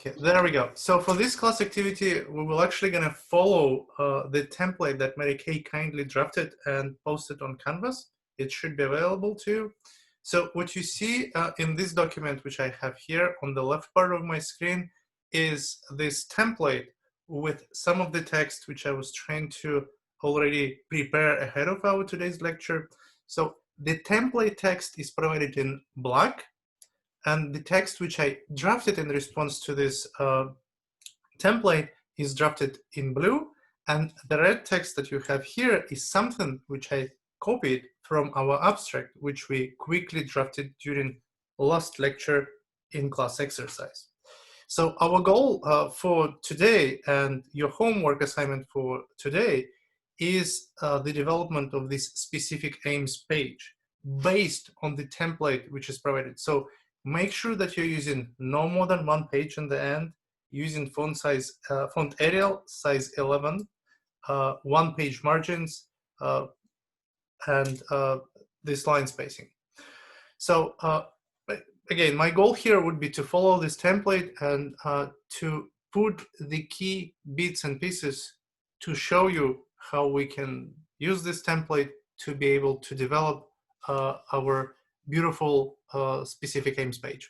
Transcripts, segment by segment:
Okay, there we go. So for this class activity, we will actually going to follow the template that Mary Kay kindly drafted and posted on Canvas. It should be available to you. So what you see in this document, which I have here on the left part of my screen, is this template with some of the text which I was trying to already prepare ahead of our today's lecture. So the template text is provided in black, and the text which I drafted in response to this template is drafted in blue, and the red text that you have here is something which I copied from our abstract, which we quickly drafted during last lecture in class exercise. So our goal for today and your homework assignment for today is the development of this specific aims page based on the template which is provided. So make sure that you're using no more than one page in the end, using font size, font Arial size 11, one page margins, and this line spacing. So again, my goal here would be to follow this template and to put the key bits and pieces to show you how we can use this template to be able to develop our beautiful specific aims page.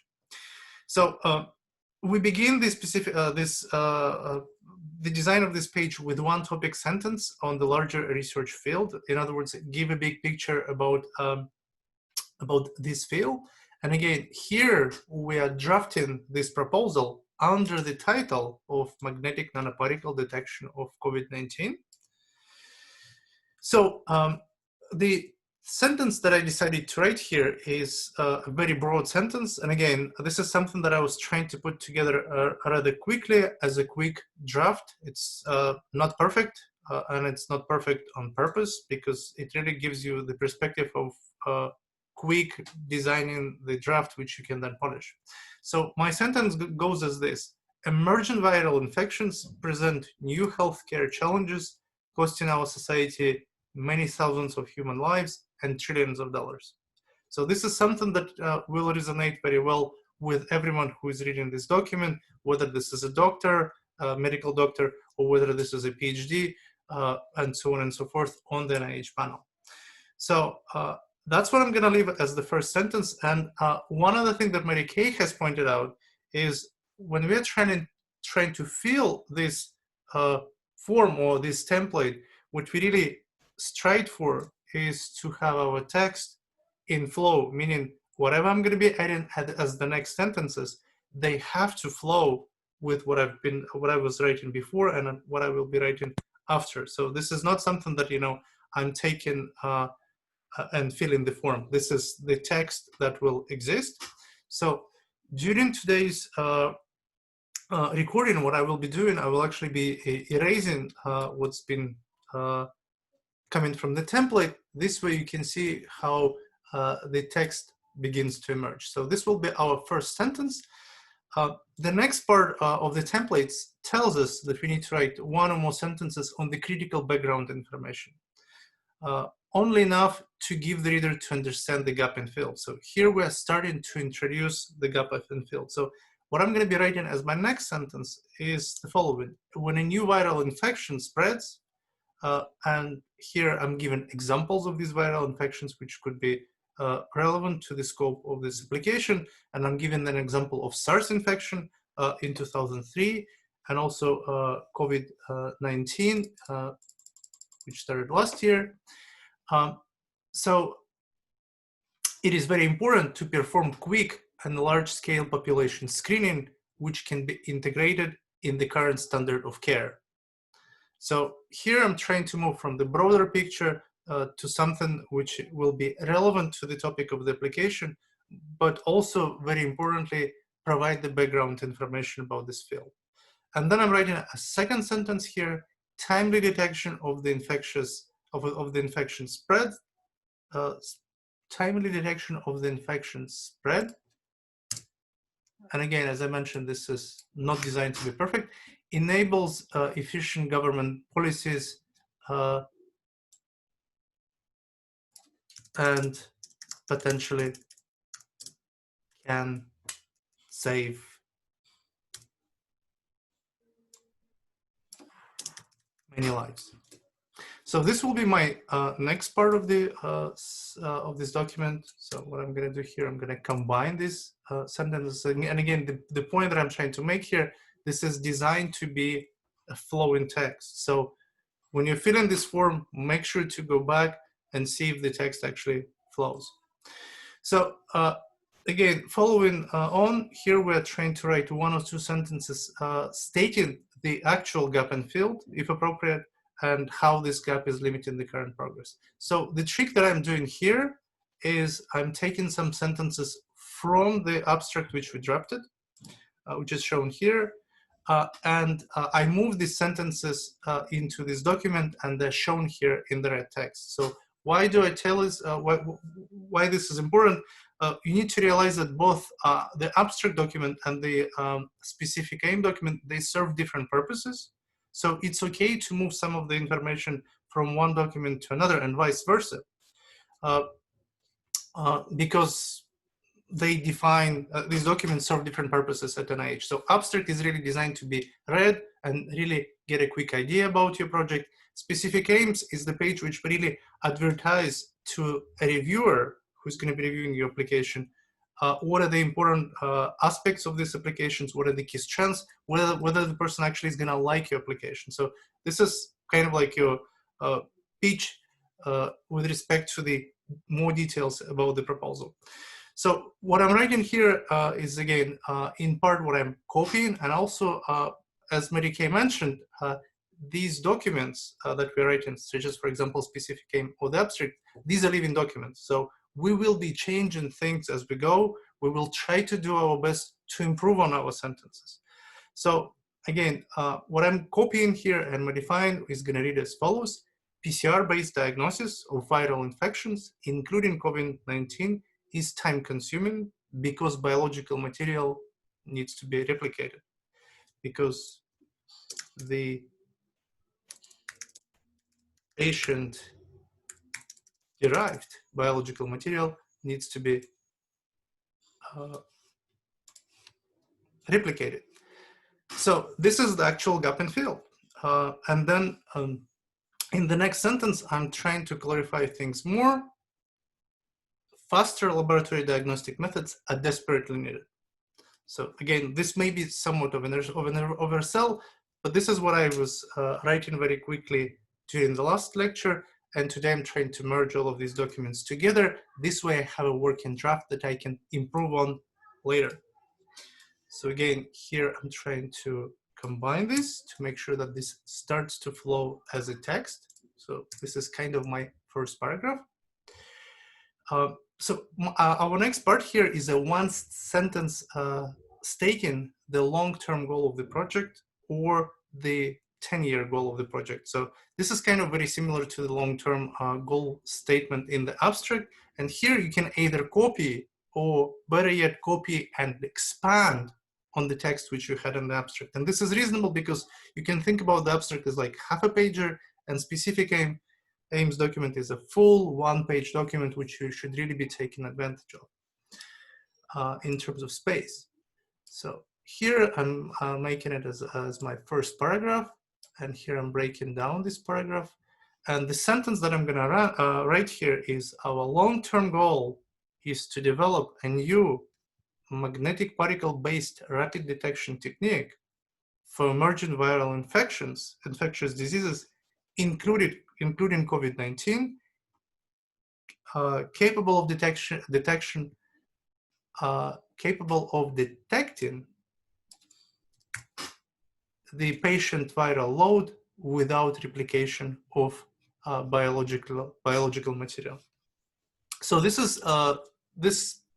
So we begin this specific the design of this page with one topic sentence on the larger research field. In other words, give a big picture about this field. And again, here we are drafting this proposal under the title of magnetic nanoparticle detection of COVID-19. So the sentence that I decided to write here is a very broad sentence. And again, this is something that I was trying to put together rather quickly as a quick draft. It's not perfect, and it's not perfect on purpose, because it really gives you the perspective of quick designing the draft, which you can then polish. So my sentence goes as this: emergent viral infections present new healthcare challenges, costing our society many thousands of human lives and trillions of dollars. So this is something that will resonate very well with everyone who is reading this document, whether this is a doctor, a medical doctor, or whether this is a PhD, and so on and so forth on the NIH panel. So that's what I'm going to leave as the first sentence. And one other thing that Mary Kay has pointed out is when we're trying to fill this form or this template, what we really strive for is to have our text in flow, meaning whatever I'm going to be adding as the next sentences, they have to flow with what I was writing before and what I will be writing after. So this is not something that I'm taking and filling the form. This is the text that will exist. So during today's recording, what I will be doing, I will actually be erasing what's been coming from the template. This way you can see how the text begins to emerge. So this will be our first sentence. The next part of the templates tells us that we need to write one or more sentences on the critical background information. Only enough to give the reader to understand the gap and fill. So here we are starting to introduce the gap and fill. So what I'm going to be writing as my next sentence is the following: when a new viral infection spreads, and here I'm given examples of these viral infections which could be relevant to the scope of this application, and I'm given an example of SARS infection in 2003, and also COVID-19, which started last year. So it is very important to perform quick and large-scale population screening, which can be integrated in the current standard of care. So here I'm trying to move from the broader picture to something which will be relevant to the topic of the application, but also very importantly, provide the background information about this field. And then I'm writing a second sentence here: timely detection of the infection spread. Timely detection of the infection spread. And again, as I mentioned, this is not designed to be perfect. Enables efficient government policies and potentially can save many lives. So this will be my next part of the of this document. So what I'm going to do here, I'm going to combine these sentences. And again, the point that I'm trying to make here, this is designed to be a flow in text. So when you fill in this form, make sure to go back and see if the text actually flows. So again, following on, here we're trying to write one or two sentences stating the actual gap and field, if appropriate, and how this gap is limiting the current progress. So the trick that I'm doing here is I'm taking some sentences from the abstract which we drafted, which is shown here, and I move these sentences into this document, and they're shown here in the red text. So why do I tell this? Why this is important? You need to realize that both the abstract document and the specific aim document, they serve different purposes. So it's okay to move some of the information from one document to another and vice versa, because they define, these documents serve different purposes at NIH. So abstract is really designed to be read and really get a quick idea about your project. Specific aims is the page which really advertise to a reviewer who's going to be reviewing your application what are the important aspects of these applications, what are the key strengths, whether the person actually is going to like your application. So this is kind of like your pitch with respect to the more details about the proposal. So what I'm writing here is, again, in part what I'm copying, and also, as Mary Kay mentioned, these documents that we're writing, such as, for example, specific aim or the abstract, these are living documents. So we will be changing things as we go. We will try to do our best to improve on our sentences. So again, what I'm copying here and modifying is going to read as follows. PCR-based diagnosis of viral infections, including COVID-19, is time-consuming because biological material needs to be replicated, because the patient-derived biological material needs to be replicated. So this is the actual gap and fill. And then in the next sentence, I'm trying to clarify things more. Faster laboratory diagnostic methods are desperately needed. So again, this may be somewhat of an oversell, but this is what I was writing very quickly during the last lecture. And today I'm trying to merge all of these documents together. This way I have a working draft that I can improve on later. So again, here I'm trying to combine this to make sure that this starts to flow as a text. So this is kind of my first paragraph. So our next part here is a one sentence stating the long-term goal of the project or the 10-year goal of the project. So this is kind of very similar to the long-term goal statement in the abstract. And here you can either copy, or better yet, copy and expand on the text which you had in the abstract. And this is reasonable because you can think about the abstract as like half a pager, and specific aims document is a full one-page document which you should really be taking advantage of in terms of space. So here I'm making it as my first paragraph, and here I'm breaking down this paragraph. And the sentence that I'm gonna write here is, our long-term goal is to develop a new magnetic particle-based rapid detection technique for emerging viral infections, infectious diseases, including COVID-19, capable of capable of detecting the patient viral load without replication of biological material. So this is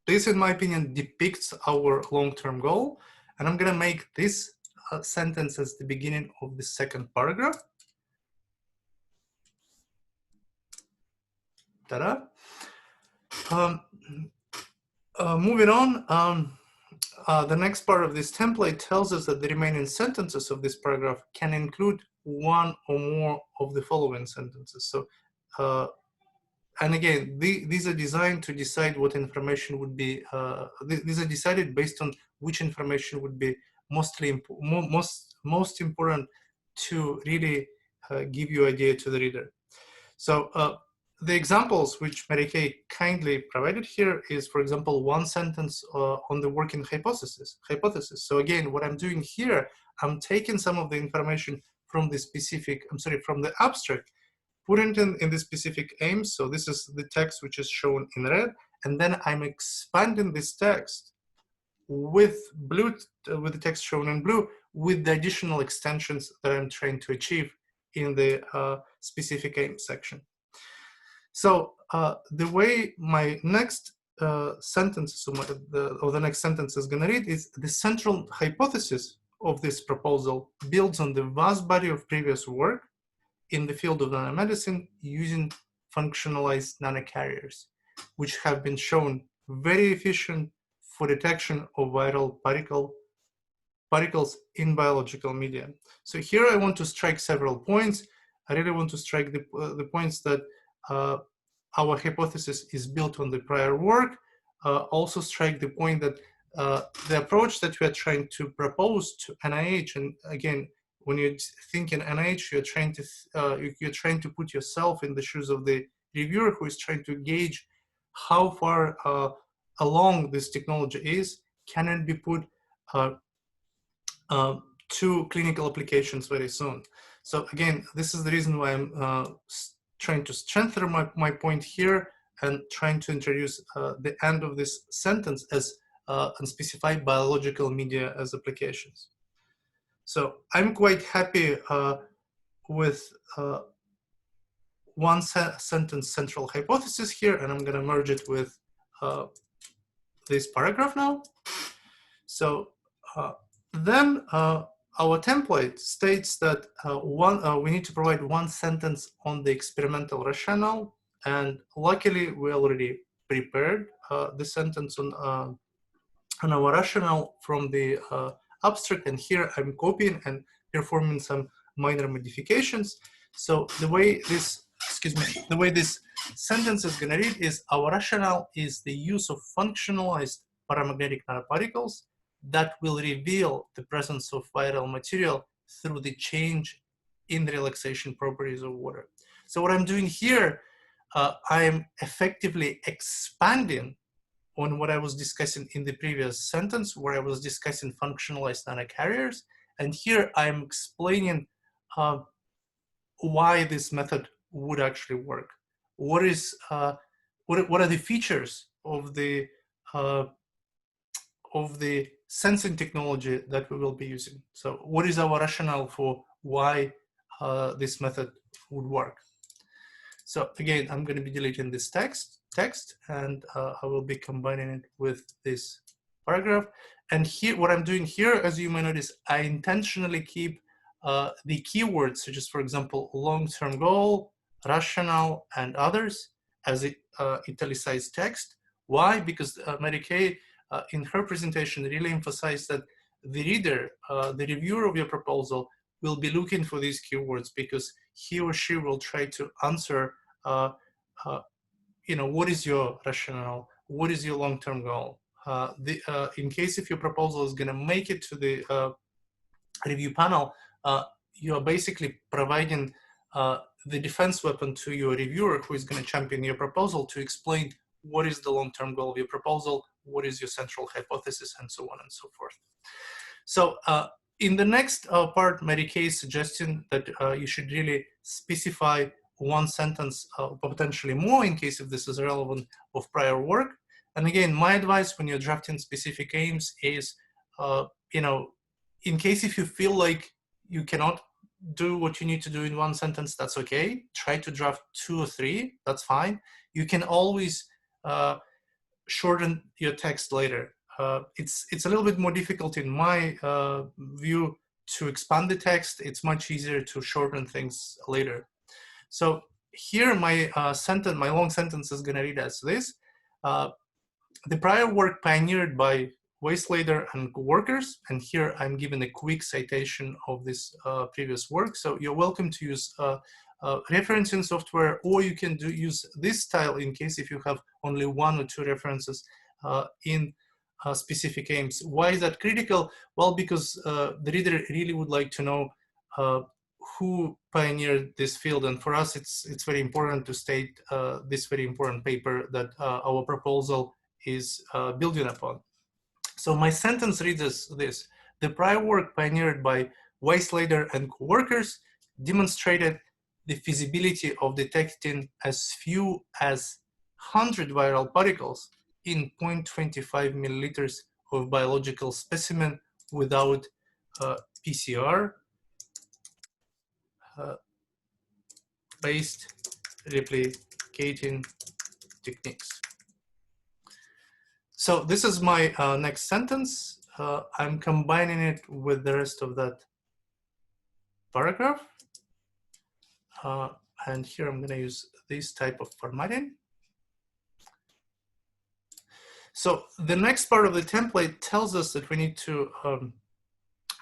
this, in my opinion, depicts our long-term goal, and I'm going to make this sentence as the beginning of the second paragraph. Ta-da. Moving on, the next part of this template tells us that the remaining sentences of this paragraph can include one or more of the following sentences. So, and again, these are designed to decide what information would be, these are decided based on which information would be most important to really give you idea to the reader. So the examples which Mary Kay kindly provided here is, for example, one sentence on the working hypothesis. So again, what I'm doing here, I'm taking some of the information from the specific, from the abstract, putting it in the specific aims. So this is the text which is shown in red, and then I'm expanding this text with with the text shown in blue, with the additional extensions that I'm trying to achieve in the specific aim section. So the way my next sentence, or the next sentence is going to read is: the central hypothesis of this proposal builds on the vast body of previous work in the field of nanomedicine using functionalized nanocarriers, which have been shown very efficient for detection of viral particles in biological media. So here I want to strike several points. I really want to strike the points that our hypothesis is built on the prior work. Also strike the point that the approach that we are trying to propose to NIH, and again, when you think in NIH, you're trying to put yourself in the shoes of the reviewer who is trying to gauge how far along this technology is. Can it be put to clinical applications very soon? So again, this is the reason why I'm trying to strengthen my point here and trying to introduce the end of this sentence as unspecified biological media as applications. So I'm quite happy with one sentence central hypothesis here, and I'm going to merge it with this paragraph now. So then our template states that we need to provide one sentence on the experimental rationale, and luckily we already prepared the sentence on our rationale from the abstract, and here I'm copying and performing some minor modifications. So the way this, the way this sentence is going to read is: our rationale is the use of functionalized paramagnetic nanoparticles that will reveal the presence of viral material through the change in the relaxation properties of water. So what I'm doing here, I'm effectively expanding on what I was discussing in the previous sentence, where I was discussing functionalized nanocarriers. And here I'm explaining why this method would actually work. What are the features of the sensing technology that we will be using? So what is our rationale for why this method would work? So again, I'm going to be deleting this text, and I will be combining it with this paragraph. And here, what I'm doing here, as you may notice, I intentionally keep the keywords, such as, for example, long-term goal, rationale, and others, as italicized text. Why? Because Mary Kay, in her presentation, really emphasized that the reader, the reviewer of your proposal, will be looking for these keywords, because he or she will try to answer, what is your rationale? What is your long-term goal? In case if your proposal is going to make it to the review panel, you are basically providing the defense weapon to your reviewer, who is going to champion your proposal, to explain what is the long-term goal of your proposal, what is your central hypothesis, and so on and so forth. So in the next part, Mary Kay is suggesting that you should really specify one sentence, potentially more, in case if this is relevant, of prior work. And again, my advice when you're drafting specific aims is, in case if you feel like you cannot do what you need to do in one sentence, that's okay. Try to draft 2 or 3, that's fine. You can always shorten your text later. It's a little bit more difficult in my view to expand the text. It's much easier to shorten things later. So here my long sentence is going to read as this. The prior work pioneered by Wastelader and co-workers, and here I'm giving a quick citation of this previous work. So you're welcome to use referencing software, or you can use this style in case if you have only 1 or 2 references in specific aims. Why is that critical? Well, because the reader really would like to know who pioneered this field, and for us it's very important to state this very important paper that our proposal is building upon. So my sentence reads as this: the prior work pioneered by Weislader and co-workers demonstrated the feasibility of detecting as few as 100 viral particles in 0.25 milliliters of biological specimen without PCR based replicating techniques. So this is my next sentence. I'm combining it with the rest of that paragraph. And here I'm going to use this type of formatting. So the next part of the template tells us that we need to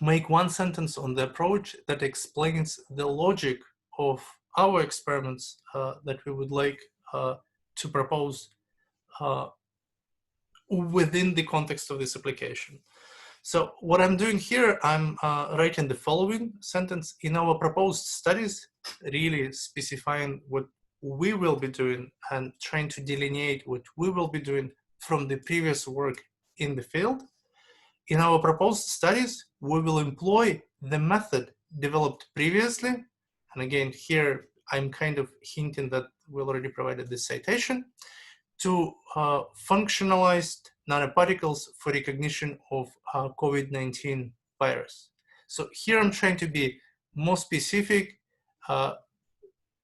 make one sentence on the approach that explains the logic of our experiments that we would like to propose within the context of this application. So what I'm doing here, I'm writing the following sentence: in our proposed studies, really specifying what we will be doing and trying to delineate what we will be doing from the previous work in the field. In our proposed studies, we will employ the method developed previously. And again, here I'm kind of hinting that we already provided this citation, to functionalized nanoparticles for recognition of COVID-19 virus. So here I'm trying to be more specific,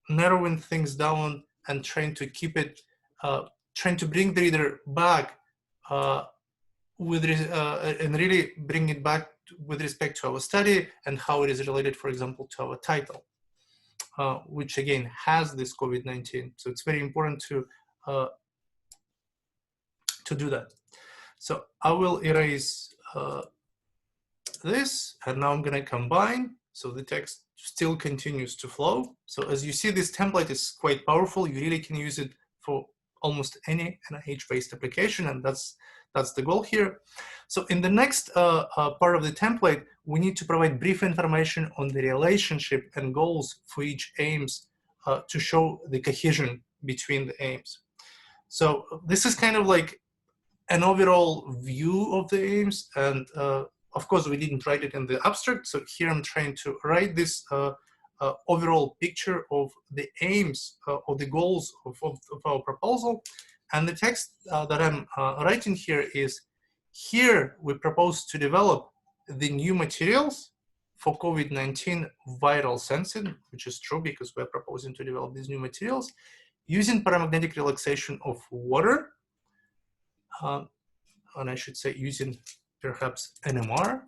narrowing things down and trying to keep it, trying to bring the reader back and really bring it back with respect to our study and how it is related, for example, to our title, which again has this COVID-19. So it's very important to do that. So I will erase this, and now I'm going to combine. So the text still continues to flow. So as you see, this template is quite powerful. You really can use it for almost any NIH-based application, and that's the goal here. So in the next part of the template, we need to provide brief information on the relationship and goals for each aims to show the cohesion between the aims. So this is kind of like an overall view of the aims, and of course we didn't write it in the abstract, so here I'm trying to write this overall picture of the aims or the goals of our proposal. And the text that I'm writing here is, here we propose to develop the new materials for COVID-19 viral sensing, which is true because we're proposing to develop these new materials using paramagnetic relaxation of water, and I should say using perhaps NMR,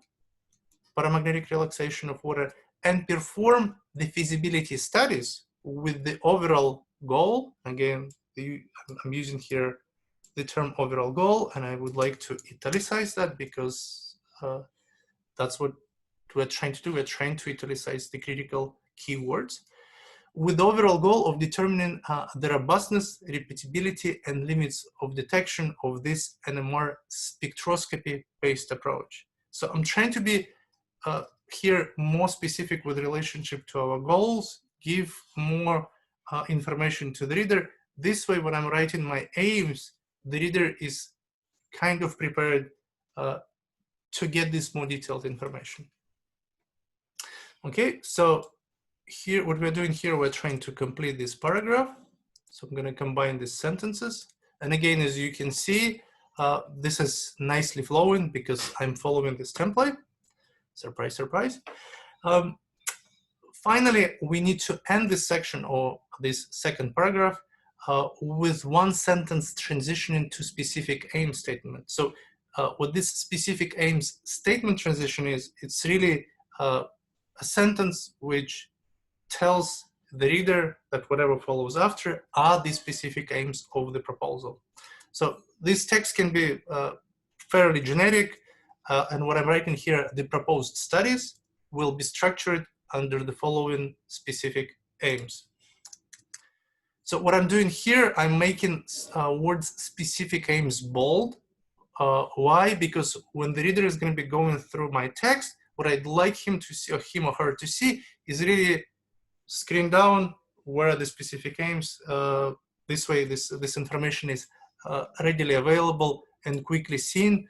paramagnetic relaxation of water, and perform the feasibility studies with the overall goal. Again, I'm using here the term overall goal, and I would like to italicize that because that's what we're trying to do. We're trying to italicize the critical keywords, with the overall goal of determining the robustness, repeatability, and limits of detection of this NMR spectroscopy-based approach. So I'm trying to be here more specific with relationship to our goals, give more information to the reader. This way, when I'm writing my aims, the reader is kind of prepared to get this more detailed information. Okay, so here, what we're doing here, we're trying to complete this paragraph. So I'm going to combine these sentences. And again, as you can see, this is nicely flowing because I'm following this template. Surprise, surprise. Finally, we need to end this section or this second paragraph with one sentence transitioning to specific aim statement. So what this specific aims statement transition is, it's really a sentence which tells the reader that whatever follows after are the specific aims of the proposal. So this text can be fairly generic, and what I'm writing here, the proposed studies will be structured under the following specific aims. So what I'm doing here, I'm making words specific aims bold. Why? Because when the reader is going to be going through my text, what I'd like him to see, or him or her to see, is really screen down where are the specific aims. This way, this information is readily available and quickly seen,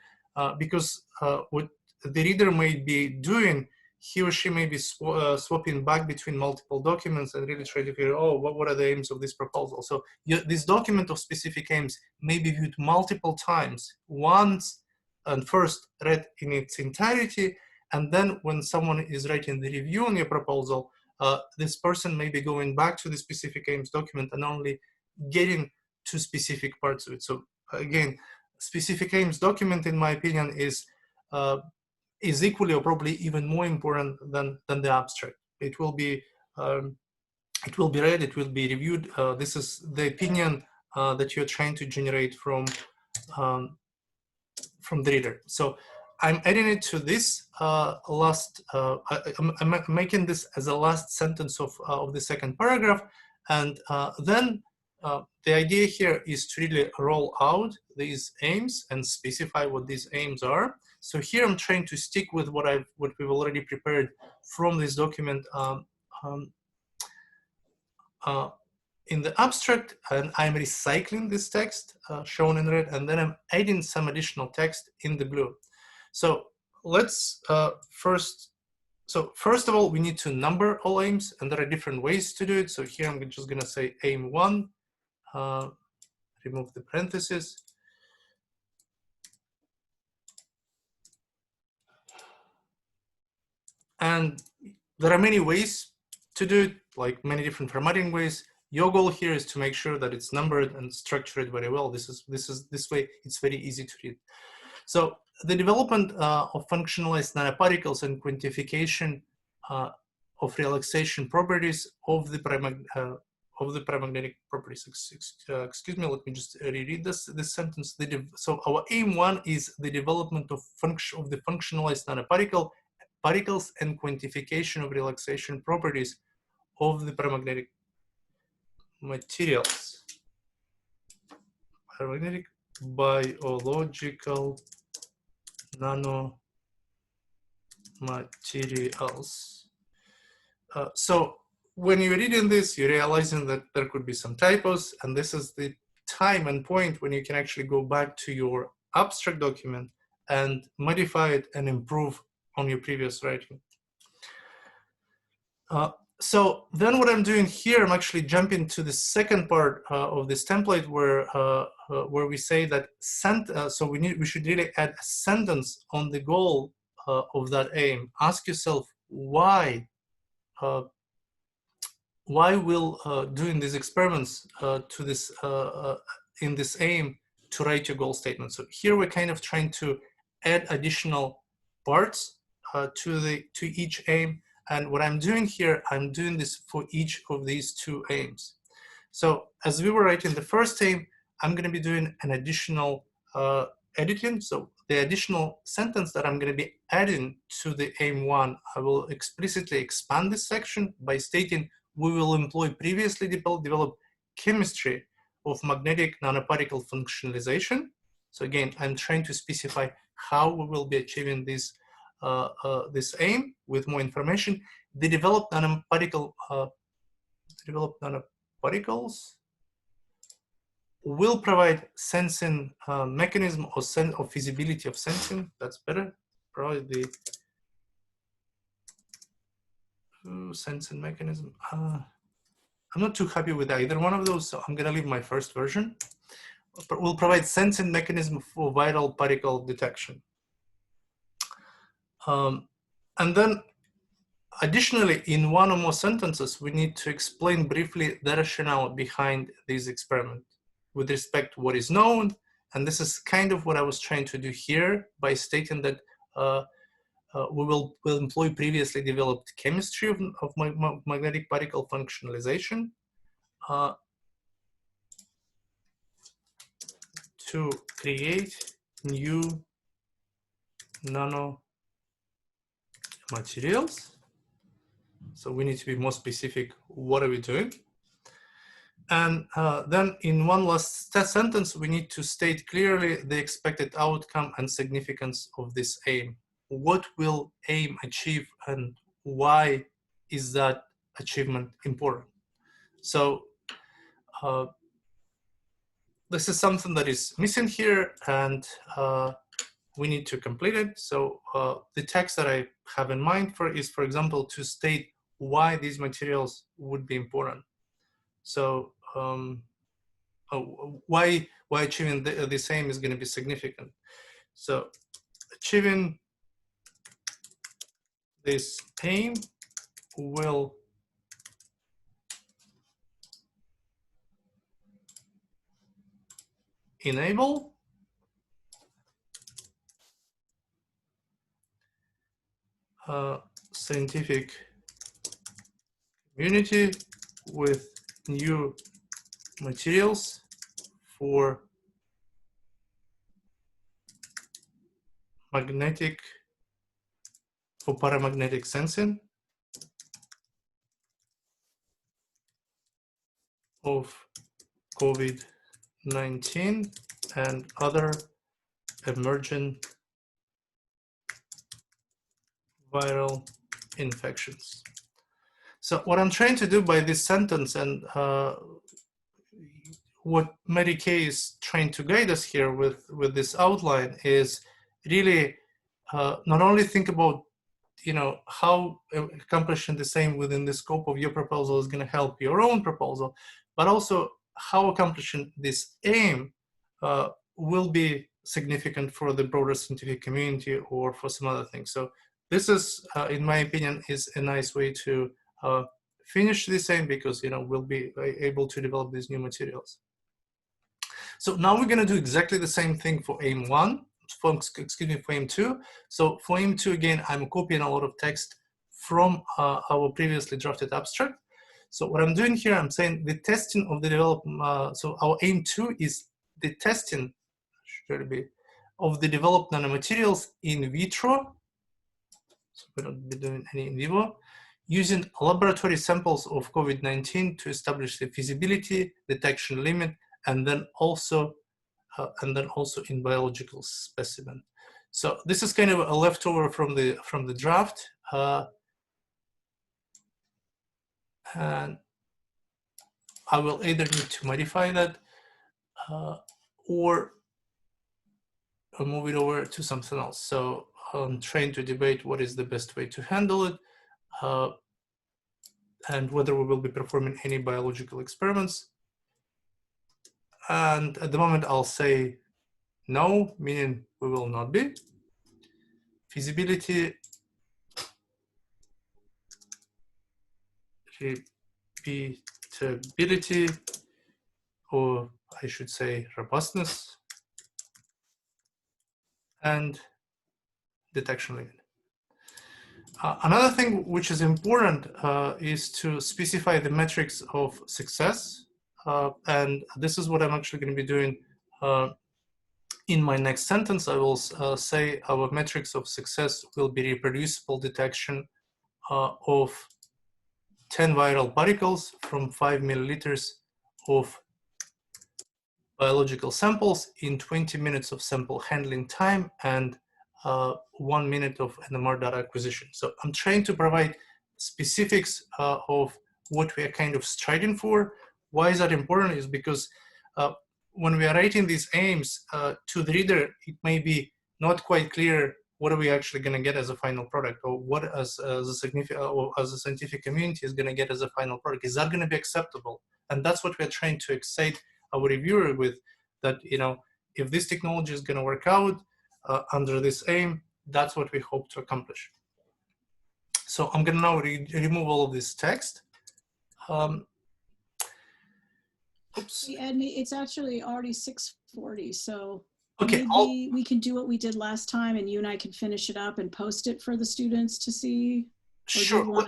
because what the reader may be doing, he or she may be swapping back between multiple documents and really try to figure, oh, what are the aims of this proposal? So this document of specific aims may be viewed multiple times, once and first read in its entirety, and then when someone is writing the review on your proposal, this person may be going back to the specific aims document and only getting to specific parts of it. So again, specific aims document, in my opinion, is equally or probably even more important than the abstract. It will be read, it will be reviewed. This is the opinion that you're trying to generate from the reader. So I'm adding it to this last, I'm making this as a last sentence of the second paragraph. And then the idea here is to really roll out these aims and specify what these aims are. So here I'm trying to stick with what we've already prepared from this document in the abstract, and I'm recycling this text shown in red, and then I'm adding some additional text in the blue. So let's first of all, we need to number all aims, and there are different ways to do it. So here I'm just gonna say aim 1, remove the parentheses. And there are many ways to do it, like many different formatting ways. Your goal here is to make sure that it's numbered and structured very well. This way, it's very easy to read. So the development of functionalized nanoparticles and quantification of relaxation properties of the paramagnetic properties. Excuse me, let me just reread this sentence. So our aim 1 is the development of the functionalized nanoparticles and quantification of relaxation properties of the paramagnetic materials. Paramagnetic biological nanomaterials. So when you're reading this, you're realizing that there could be some typos, and this is the time and point when you can actually go back to your abstract document and modify it and improve on your previous writing. So then what I'm doing here, I'm actually jumping to the second part of this template where we say that so we should really add a sentence on the goal of that aim. Ask yourself why will doing these experiments to this in this aim to write your goal statement. So here we're kind of trying to add additional parts to each aim. And what I'm doing here, I'm doing this for each of these two aims. So as we were writing the first aim, I'm going to be doing an additional editing. So the additional sentence that I'm going to be adding to the aim 1, I will explicitly expand this section by stating we will employ previously developed chemistry of magnetic nanoparticle functionalization. So again, I'm trying to specify how we will be achieving this aim with more information. The developed nanoparticles will provide sensing mechanism or feasibility of sensing. That's better. Probably the sensing mechanism. I'm not too happy with either one of those, so I'm gonna leave my first version. But will provide sensing mechanism for viral particle detection. And then additionally, in one or more sentences, we need to explain briefly the rationale behind these experiments with respect to what is known. And this is kind of what I was trying to do here by stating that we'll employ previously developed chemistry of magnetic particle functionalization to create new nanomaterials. So we need to be more specific. What are we doing? And then in one last sentence, we need to state clearly the expected outcome and significance of this aim. what will AIM achieve and why is that achievement important. So this is something that is missing here, and we need to complete it. So the text that I have in mind is, for example, to state why these materials would be important. So why achieving the same is going to be significant. So achieving this aim will enable scientific community with new materials for paramagnetic sensing of COVID-19 and other emerging viral infections. So what I'm trying to do by this sentence, and what Mary Kay is trying to guide us here with this outline, is really not only think about how accomplishing the same within the scope of your proposal is going to help your own proposal, but also how accomplishing this aim will be significant for the broader scientific community or for some other things. So this is, in my opinion, is a nice way to finish this aim, because we'll be able to develop these new materials. So now we're going to do exactly the same thing for aim 1. For aim 2. So for aim 2, again, I'm copying a lot of text from our previously drafted abstract. So what I'm doing here, I'm saying the testing of the development. So our aim 2 is the testing, should be, of the developed nanomaterials in vitro. So we don't be doing any in vivo, using laboratory samples of COVID-19 to establish the feasibility, detection limit, and then also in biological specimen. So this is kind of a leftover from the draft, and I will either need to modify that or move it over to something else. So I'm trying to debate what is the best way to handle it, and whether we will be performing any biological experiments. And at the moment, I'll say no, meaning we will not be. Feasibility, repeatability, or I should say robustness, and detection limit. Another thing which is important is to specify the metrics of success. And this is what I'm actually going to be doing in my next sentence. I will say our metrics of success will be reproducible detection of 10 viral particles from 5 milliliters of biological samples in 20 minutes of sample handling time and 1 minute of NMR data acquisition. So I'm trying to provide specifics of what we are kind of striving for. Why is that important? Is because when we are writing these aims to the reader, it may be not quite clear what are we actually going to get as a final product, or what as a scientific community is going to get as a final product. Is that going to be acceptable? And that's what we're trying to excite our reviewer with, that if this technology is going to work out under this aim, that's what we hope to accomplish. So I'm going to now remove all of this text. Oops. And it's actually already 6:40, so okay, maybe we can do what we did last time, and you and I can finish it up and post it for the students to see. Sure.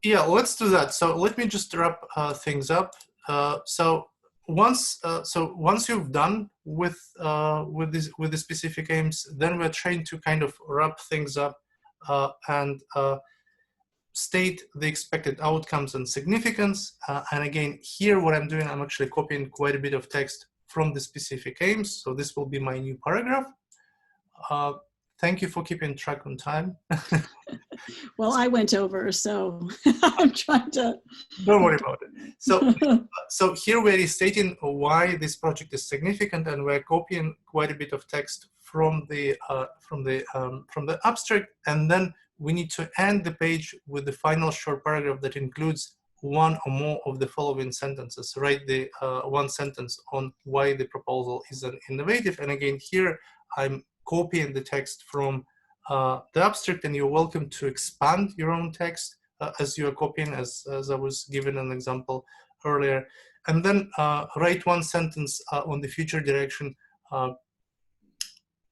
Yeah, let's do that. So let me just wrap things up. So once you've done with the specific aims, then we're trying to kind of wrap things up and state the expected outcomes and significance. And again, here what I'm doing, I'm actually copying quite a bit of text from the specific aims. So this will be my new paragraph. thank you for keeping track on time. Well, I went over, so I'm trying to. Don't worry about it. So here we're stating why this project is significant, and we're copying quite a bit of text from the abstract, and then we need to end the page with the final short paragraph that includes one or more of the following sentences. Write the one sentence on why the proposal is innovative. And again, here I'm copying the text from the abstract, and you're welcome to expand your own text as you are copying, as I was given an example earlier. And then write one sentence on the future direction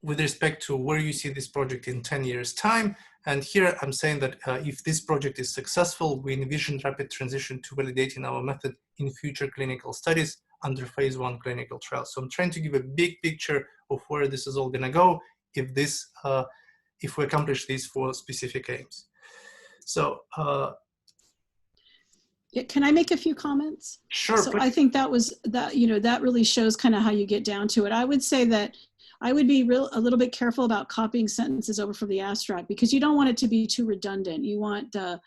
with respect to where you see this project in 10 years' time. And here I'm saying that if this project is successful, we envision rapid transition to validating our method in future clinical studies under phase 1 clinical trials. So I'm trying to give a big picture of where this is all going to go if we accomplish these 4 specific aims. So can I make a few comments? Sure. So I think that really shows kind of how you get down to it. I would say that I would be a little bit careful about copying sentences over from the abstract, because you don't want it to be too redundant. You want the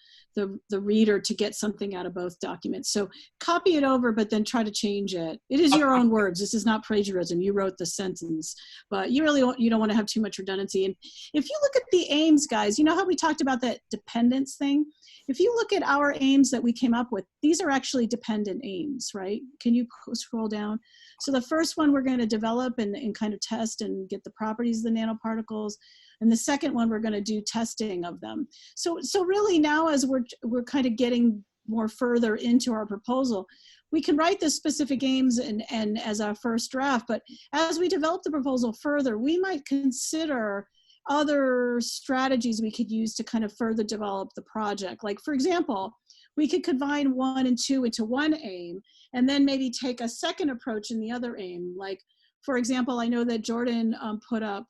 reader to get something out of both documents. So copy it over, but then try to change it. It is your own words. This is not plagiarism. You wrote the sentence, but you don't want to have too much redundancy. And if you look at the aims, guys, you know how we talked about that dependence thing? If you look at our aims that we came up with, these are actually dependent aims, right? Can you scroll down? So the first one we're going to develop and kind of test and get the properties of the nanoparticles. And the second one, we're going to do testing of them. So really now, as we're kind of getting more further into our proposal, we can write the specific aims and as our first draft, but as we develop the proposal further, we might consider other strategies we could use to kind of further develop the project. Like, for example, we could combine 1 and 2 into one aim, and then maybe take a second approach in the other aim. Like, for example, I know that Jordan put up,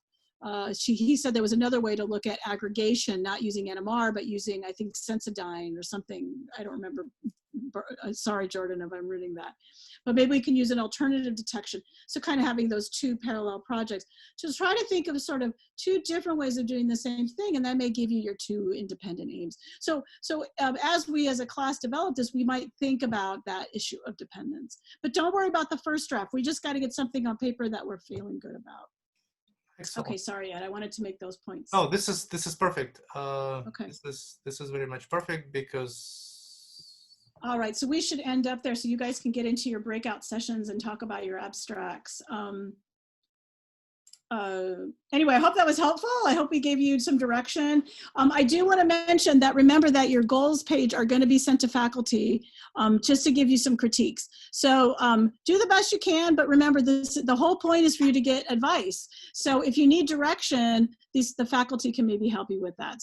he said there was another way to look at aggregation, not using NMR, but using, I think, Sensodyne or something. I don't remember. Sorry, Jordan, if I'm reading that. But maybe we can use an alternative detection. So kind of having those 2 parallel projects. Just try to think of sort of 2 different ways of doing the same thing, and that may give you your 2 independent aims. So as we as a class develop this, we might think about that issue of dependence. But don't worry about the first draft. We just got to get something on paper that we're feeling good about. Excellent. Okay, sorry, Ed. I wanted to make those points. Oh, this is perfect. Okay. This is very much perfect because. All right, so we should end up there so you guys can get into your breakout sessions and talk about your abstracts. Anyway, I hope that was helpful. I hope we gave you some direction. I do want to mention that remember that your goals page are going to be sent to faculty just to give you some critiques. So do the best you can, but remember the whole point is for you to get advice. So if you need direction, the faculty can maybe help you with that.